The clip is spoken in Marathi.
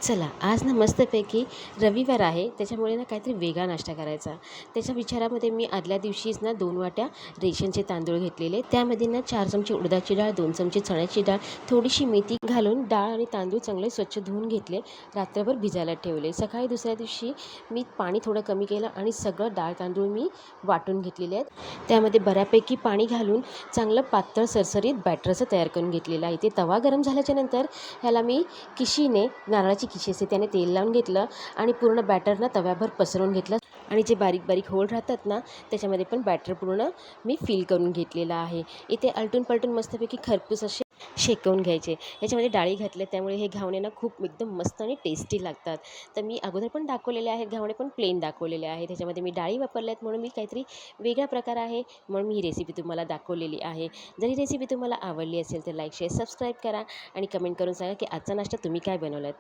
चला आज ना मस्तपैकी रविवार आहे त्याच्यामुळे ना काहीतरी वेगळा नाश्ता करायचा. त्याच्या विचारामध्ये मी आदल्या दिवशीच ना 2 वाट्या रेशनचे तांदूळ घेतलेले. त्यामध्ये ना 4 चमचे उडदाची डाळ, 2 चमचे चण्याची डाळ, थोडीशी मेथी घालून डाळ आणि तांदूळ चांगले स्वच्छ धुवून घेतले. रात्रभर भिजायला ठेवले. सकाळी दुसऱ्या दिवशी मी पाणी थोडं कमी केलं आणि सगळं डाळ तांदूळ मी वाटून घेतलेले आहेत. त्यामध्ये बऱ्यापैकी पाणी घालून चांगलं पातळ सरसरीत बॅटर असं तयार करून घेतलेलं आहे. ते तवा गरम झाल्याच्यानंतर ह्याला मी खिशीने, नारळाची खिशी असते त्याने तेल लावून घेतलं आणि पूर्ण बॅटर ना तव्याभर पसरवून घेतलं आणि जे बारीक बारीक होल राहतात ना त्याच्यामध्ये पण बॅटर पूर्ण मी फिल करून घेतलेलं आहे. इथे आलटून पलटून मस्तपैकी खरपूस असे शेकवून घ्यायचे. याच्यामध्ये डाळी घातल्या त्यामुळे हे घावणे ना खूप एकदम मस्त आणि टेस्टी लागतात. तर मी अगोदर पण दाखवलेले आहेत घावणे, पण प्लेन दाखवलेले आहेत. त्याच्यामध्ये मी डाळी वापरल्या आहेत म्हणून मी काहीतरी वेगळा प्रकार आहे म्हणून मी ही रेसिपी तुम्हाला दाखवलेली आहे. जर ही रेसिपी तुम्हाला आवडली असेल तर लाईक, शेअर, सबस्क्राईब करा आणि कमेंट करून सांगा की आजचा नाश्ता तुम्ही काय बनवलात.